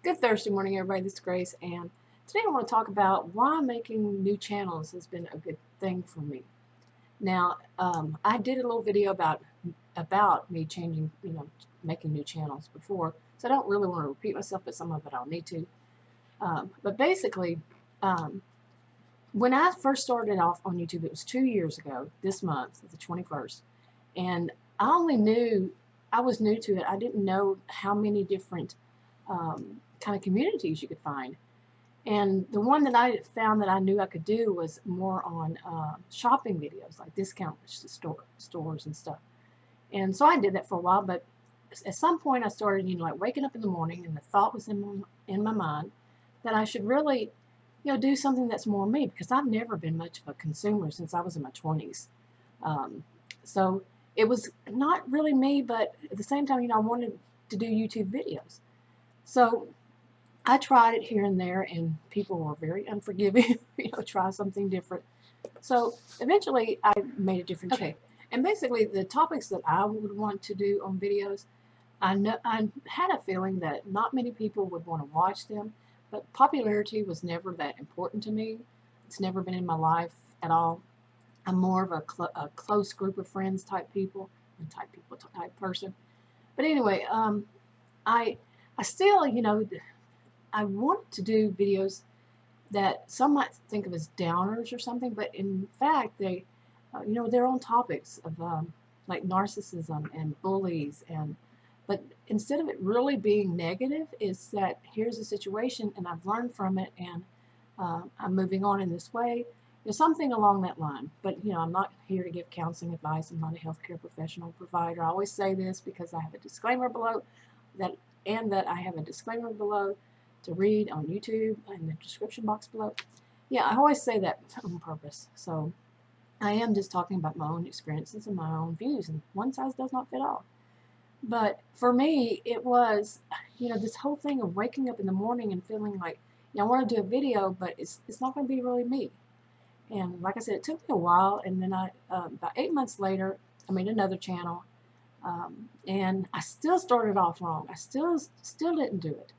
Good Thursday morning, everybody. This is Grace, and today I want to talk about why making new channels has been a good thing for me. Now, I did a little video about me changing, making new channels before, so I don't really want to repeat myself, but some of it I'll need to. But basically, um, when I first started off on YouTube, it was 2 years ago, this month, the 21st, and I was new to it. I didn't know how many different kind of communities you could find. And the one that I found that I knew I could do was more on shopping videos, like discount stores and stuff. And so I did that for a while, but at some point I started, like waking up in the morning, and the thought was in my mind that I should really, do something that's more me, because I've never been much of a consumer since I was in my 20s. So it was not really me, but at the same time, I wanted to do YouTube videos. So I tried it here and there, and people were very unforgiving. Try something different. So eventually, I made a different change. And basically, the topics that I would want to do on videos, I had a feeling that not many people would want to watch them, but popularity was never that important to me. It's never been in my life at all. I'm more of a close group of friends type type person. But anyway, I still, I wanted to do videos that some might think of as downers or something, but in fact, they're on topics of like narcissism and bullies, but instead of it really being negative, is that here's a situation and I've learned from it, and I'm moving on in this way. There's something along that line. But I'm not here to give counseling advice. I'm not a healthcare professional provider. I always say this because I have a disclaimer below that I have a disclaimer below to read on YouTube in the description box below. Yeah, I always say that on purpose. So I am just talking about my own experiences and my own views, and one size does not fit all. But for me, it was, this whole thing of waking up in the morning and feeling like, I want to do a video, but it's not going to be really me. And like I said, it took me a while, and then about 8 months later, I made another channel, and I still started off wrong. I still didn't do it,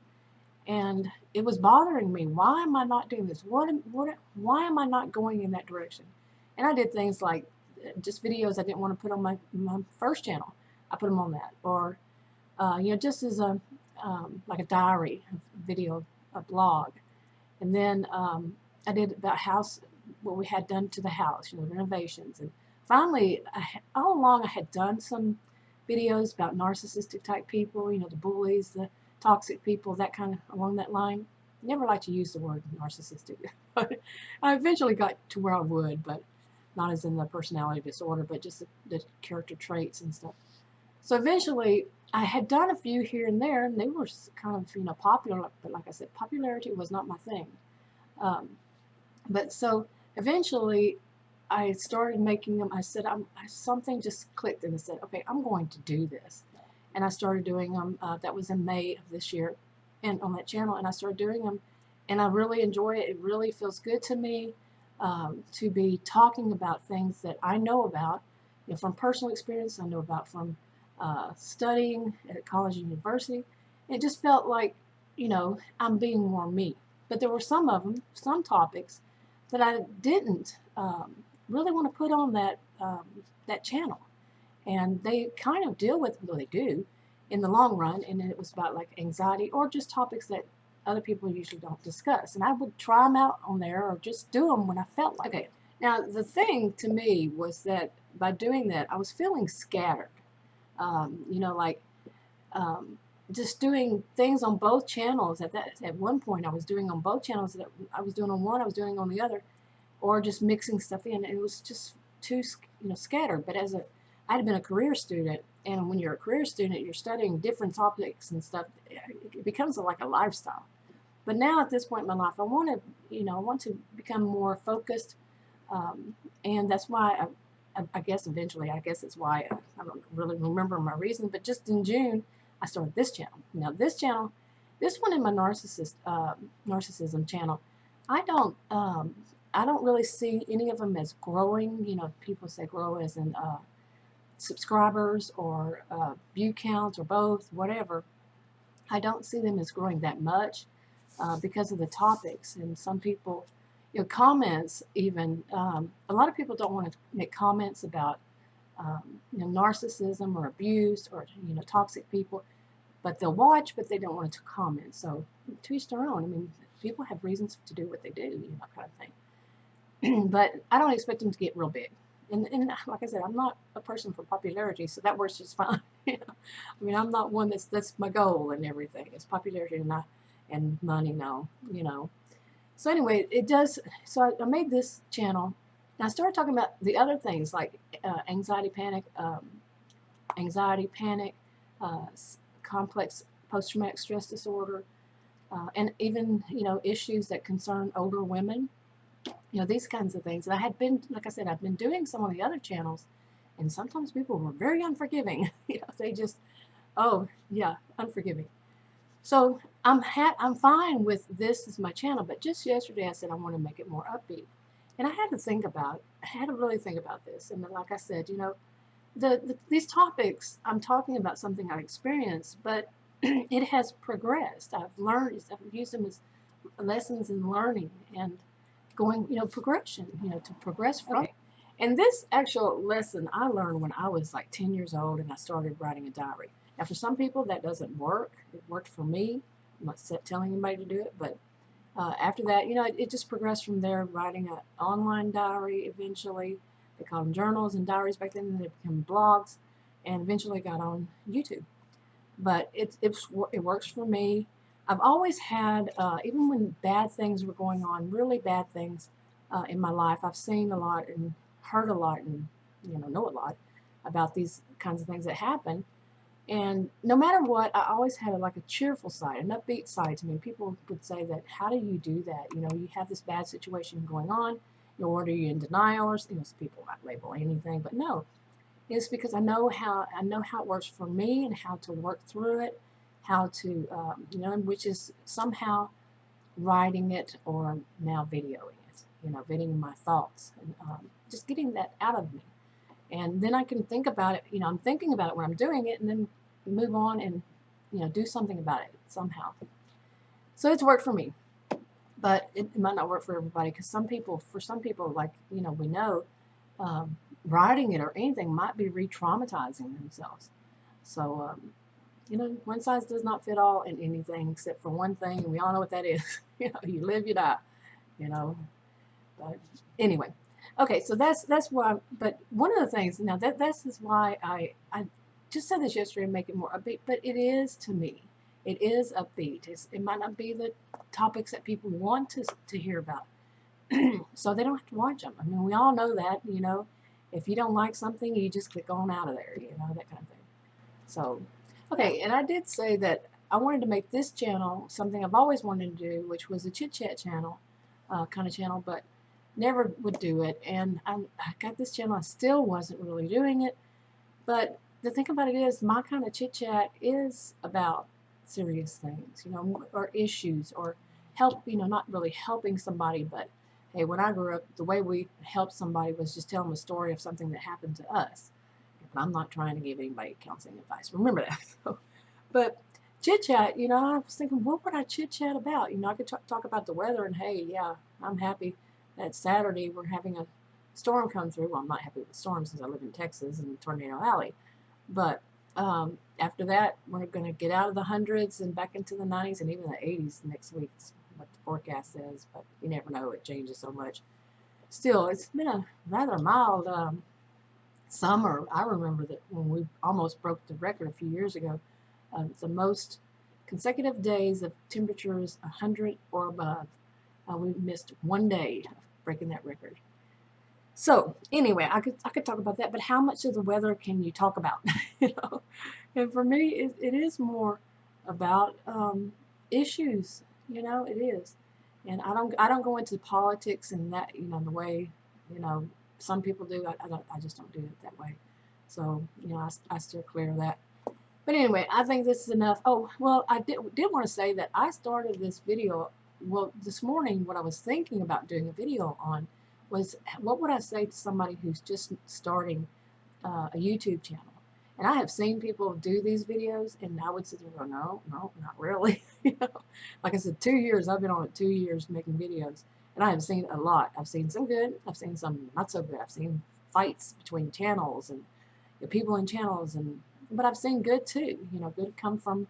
and it was bothering me. Why am I not doing this? Why am I not going in that direction? And I did things like just videos I didn't want to put on my first channel. I put them on that, or just as a like a diary, a video, a blog, and then I did about what we had done to the house, renovations. And finally, all along I had done some videos about narcissistic type people, the bullies, the toxic people, that kind of along that line. Never like to use the word narcissistic, but I eventually got to where I would, but not as in the personality disorder, but just the character traits and stuff. So eventually, I had done a few here and there, and they were kind of, popular. But like I said, popularity was not my thing. But so eventually, I started making them. I said, something just clicked, and I said, okay, I'm going to do this. And I started doing them. That was in May of this year, and on that channel, and I started doing them, and I really enjoy it. It really feels good to me to be talking about things that I know about, from personal experience. I know about from studying at college and university. It just felt like, I'm being more me. But there were some topics that I didn't really want to put on that channel. And they kind of deal with, well, they do in the long run, and it was about like anxiety or just topics that other people usually don't discuss. And I would try them out on there or just do them when I felt like it. Now, the thing to me was that by doing that, I was feeling scattered. Just doing things on both channels. At one point, I was doing on both channels. That I was doing on one, I was doing on the other, or just mixing stuff in. And it was just too, scattered. But I had been a career student, and when you're a career student, you're studying different topics and stuff. It becomes like a lifestyle. But now at this point in my life, I want to become more focused, and that's why I guess eventually, it's why I don't really remember my reason, but just in June, I started this channel. Now this one in my narcissism channel, I don't really see any of them as growing. People say grow as in subscribers or view counts or both, whatever. I don't see them as growing that much because of the topics. And some people, comments even, a lot of people don't want to make comments about, narcissism or abuse or, toxic people, but they'll watch, but they don't want to comment. So to each their own. I mean, people have reasons to do what they do, kind of thing. But I don't expect them to get real big. And like I said, I'm not a person for popularity, so that works just fine. I mean, I'm not one that's my goal and everything. It's popularity and money now, So anyway, it does. So I made this channel, and I started talking about the other things like anxiety, panic, uh, complex post-traumatic stress disorder, and even issues that concern older women. These kinds of things. And I had been, like I said, I've been doing some of the other channels, and sometimes people were very unforgiving. They just, oh yeah, unforgiving. So I'm fine with this as my channel, but just yesterday I said I want to make it more upbeat, and I had to really think about this. And like I said, these topics, I'm talking about something I've experienced, but it has progressed. I've used them as lessons in learning and going, progression, to progress from. Okay. And this actual lesson I learned when I was like 10 years old and I started writing a diary. Now, for some people that doesn't work. It worked for me. I'm not telling anybody to do it, but after that, it just progressed from there, writing an online diary eventually. They called them journals and diaries back then, and they became blogs, and eventually got on YouTube. But it works for me. I've always had, even when bad things were going on, really bad things in my life, I've seen a lot and heard a lot and, know a lot about these kinds of things that happen. And no matter what, I always had a cheerful side, an upbeat side to me. People would say that, how do you do that? You have this bad situation going on, or are you in denial? Or people might label anything, but no. It's because I know how it works for me and how to work through it, how to, which is somehow writing it or now videoing it, videoing my thoughts and just getting that out of me. And then I can think about it, I'm thinking about it when I'm doing it, and then move on and, do something about it somehow. So it's worked for me, but it might not work for everybody, because for some people, like, we know, writing it or anything might be re-traumatizing themselves. So, one size does not fit all in anything except for one thing, and we all know what that is. You live, you die, But anyway, okay, so that's why. But one of the things, now this is why I just said this yesterday and make it more upbeat, but it is to me. It is upbeat. It might not be the topics that people want to hear about, so they don't have to watch them. I mean, we all know that, if you don't like something, you just click on out of there, that kind of thing. So, okay, and I did say that I wanted to make this channel something I've always wanted to do, which was a chit-chat channel, kind of channel, but never would do it. And I got this channel, I still wasn't really doing it. But the thing about it is, my kind of chit-chat is about serious things, or issues, or help, not really helping somebody, but hey, when I grew up, the way we helped somebody was just tell them a story of something that happened to us. And I'm not trying to give anybody counseling advice. Remember that. So, but chit-chat, I was thinking, what would I chit-chat about? I could talk about the weather, and hey, yeah, I'm happy that Saturday we're having a storm come through. Well, I'm not happy with storms since I live in Texas and Tornado Alley. But after that, we're going to get out of the hundreds and back into the 90s and even the 80s next week. What the forecast says, but you never know, it changes so much. Still, it's been a rather mild summer. I remember that when we almost broke the record a few years ago, the most consecutive days of temperatures 100 or above. We missed one day of breaking that record. So anyway, I could talk about that, but how much of the weather can you talk about? And for me, it is more about issues. It is, and I don't go into politics and that, the way, some people do. I just don't do it that way. So, I steer clear of that. But anyway, I think this is enough. Oh, well, I did want to say that I started this video, well, this morning, what I was thinking about doing a video on was, what would I say to somebody who's just starting a YouTube channel? And I have seen people do these videos, and I would sit there and go, no, no, not really. You know, like I said, 2 years, I've been on it 2 years making videos, and I have seen a lot. I've seen some good, I've seen some not so good. I've seen fights between channels and the people in channels, but I've seen good too. You know, good come from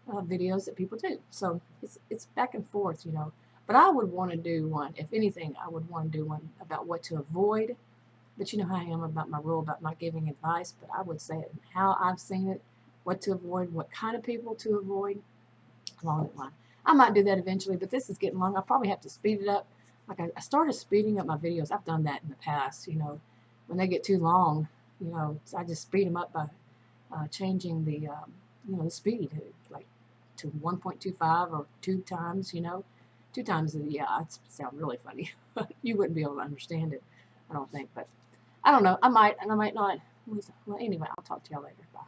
videos that people do. So it's back and forth, you know. But I would want to do one, if anything, I would want to do one about what to avoid. But you know how I am about my rule about not giving advice, but I would say it how I've seen it, what to avoid, what kind of people to avoid, along that line. I might do that eventually, but this is getting long. I'll probably have to speed it up. Like I started speeding up my videos. I've done that in the past, you know. When they get too long, you know, I just speed them up by changing the, you know, the speed, like to 1.25 or 2 times, you know. 2 times, yeah, it sounds really funny. You wouldn't be able to understand it, I don't think, but I don't know. I might, and I might not. Well, anyway, I'll talk to y'all later. Bye.